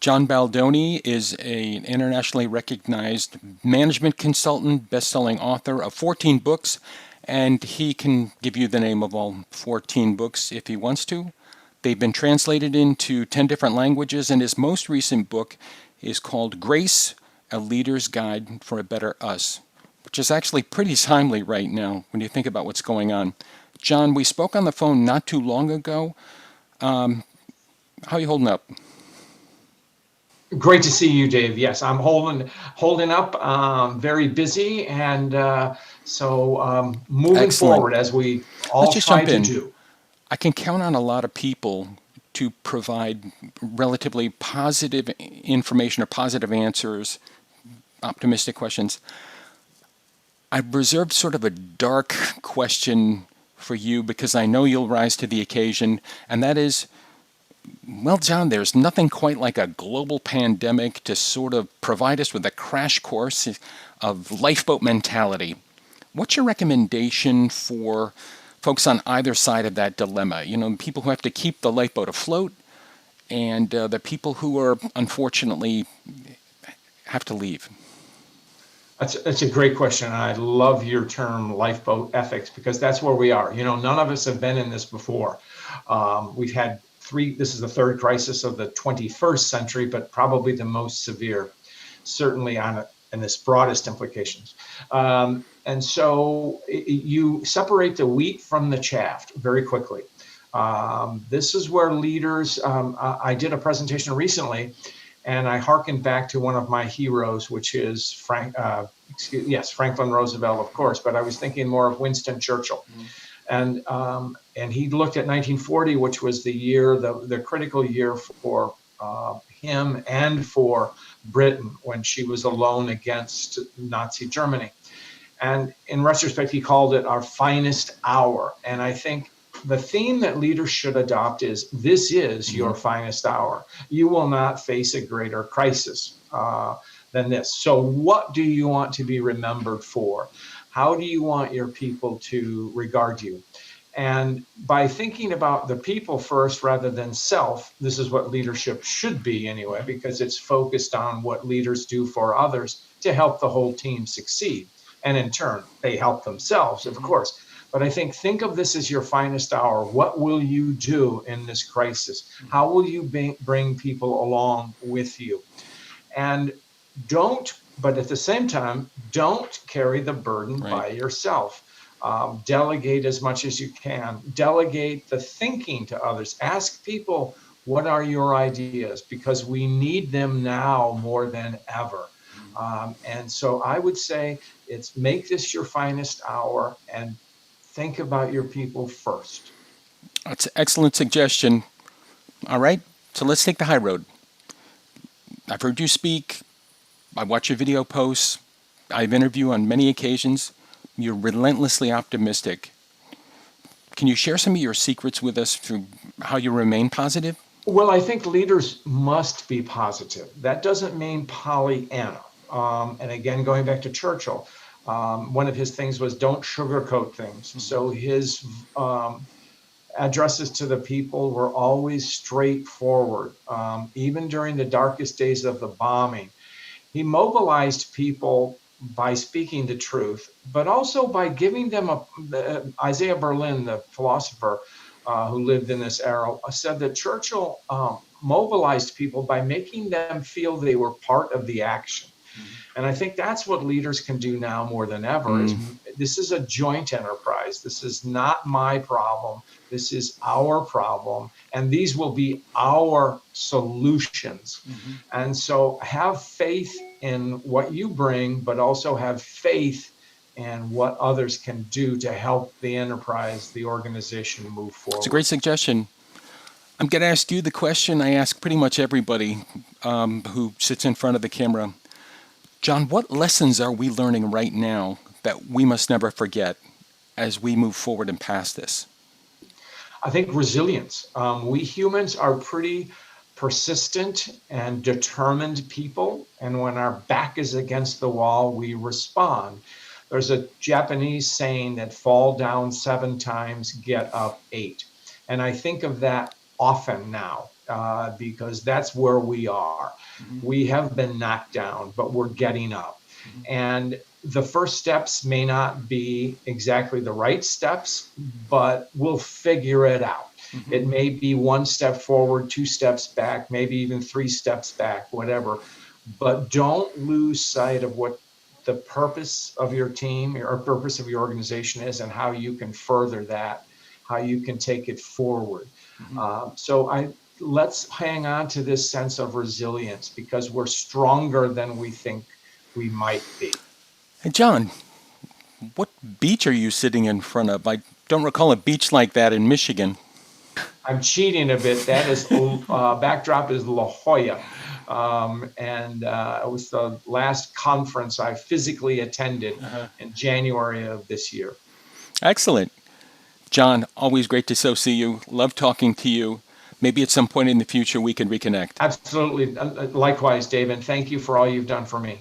John Baldoni is an internationally recognized management consultant, best-selling author of 14 books, and he can give you the name of all 14 books if he wants to. They've been translated into 10 different languages, and his most recent book is called Grace, A Leader's Guide for a Better Us, which is actually pretty timely right now when you think about what's going on. John, we spoke on the phone not too long ago. How are you holding up? Great to see you, Dave. Yes, I'm holding up. Very busy, and moving Excellent. forward as we Let's all just try jump to in. do. I can count on a lot of people to provide relatively positive information or positive answers, optimistic questions. I've reserved sort of a dark question for you because I know you'll rise to the occasion, and that is, well, John, there's nothing quite like a global pandemic to sort of provide us with a crash course of lifeboat mentality. What's your recommendation for folks on either side of that dilemma? You know, people who have to keep the lifeboat afloat and the people who are unfortunately have to leave. That's a great question. I love your term lifeboat ethics because that's where we are. You know, none of us have been in this before. We've had this is the third crisis of the 21st century, but probably the most severe, certainly in its broadest implications. And so you separate the wheat from the chaff very quickly. This is where leaders, I did a presentation recently, and I hearkened back to one of my heroes, which is Franklin Roosevelt, of course, but I was thinking more of Winston Churchill. Mm-hmm. And he looked at 1940, which was the year, the critical year for him and for Britain when she was alone against Nazi Germany. And in retrospect, he called it our finest hour. And I think the theme that leaders should adopt is, this is your finest hour. You will not face a greater crisis than this. So what do you want to be remembered for? How do you want your people to regard you? And by thinking about the people first rather than self, this is what leadership should be anyway, because it's focused on what leaders do for others to help the whole team succeed. And in turn, they help themselves, of course. But I think of this as your finest hour. What will you do in this crisis? How will you bring people along with you? And but at the same time, don't carry the burden by yourself. Delegate as much as you can. Delegate the thinking to others. Ask people, what are your ideas? Because we need them now more than ever. And so I would say make this your finest hour and think about your people first. That's an excellent suggestion. All right, so let's take the high road. I've heard you speak. I watch your video posts. I've interviewed you on many occasions. You're relentlessly optimistic. Can you share some of your secrets with us through how you remain positive? Well, I think leaders must be positive. That doesn't mean Pollyanna. And again, going back to Churchill, one of his things was don't sugarcoat things. Mm-hmm. So his addresses to the people were always straightforward. Even during the darkest days of the bombing, he mobilized people by speaking the truth, but also by giving them Isaiah Berlin, the philosopher who lived in this era, said that Churchill mobilized people by making them feel they were part of the action. And I think that's what leaders can do now more than ever. This is a joint enterprise. This is not my problem. This is our problem. And these will be our solutions. Mm-hmm. And so have faith in what you bring, but also have faith in what others can do to help the enterprise, the organization move forward. It's a great suggestion. I'm going to ask you the question I ask pretty much everybody who sits in front of the camera. John, what lessons are we learning right now that we must never forget as we move forward and past this? I think resilience. We humans are pretty persistent and determined people. And when our back is against the wall, we respond. There's a Japanese saying that fall down 7 times, get up 8. And I think of that often now. because that's where we are. Mhm. We have been knocked down, but we're getting up. Mhm. And the first steps may not be exactly the right steps, but we'll figure it out. Mhm. It may be one step forward, two steps back, maybe even three steps back, whatever. But don't lose sight of what the purpose of your team or purpose of your organization is and how you can further that, how you can take it forward. Mhm. Let's hang on to this sense of resilience because we're stronger than we think we might be. Hey, John, what beach are you sitting in front of? I don't recall a beach like that in Michigan. I'm cheating a bit. That is backdrop is La Jolla, and it was the last conference I physically attended Uh-huh. in January of this year. Excellent. John, always great to so see you. Love talking to you. Maybe at some point in the future we can reconnect. Absolutely. Likewise, Dave, and thank you for all you've done for me.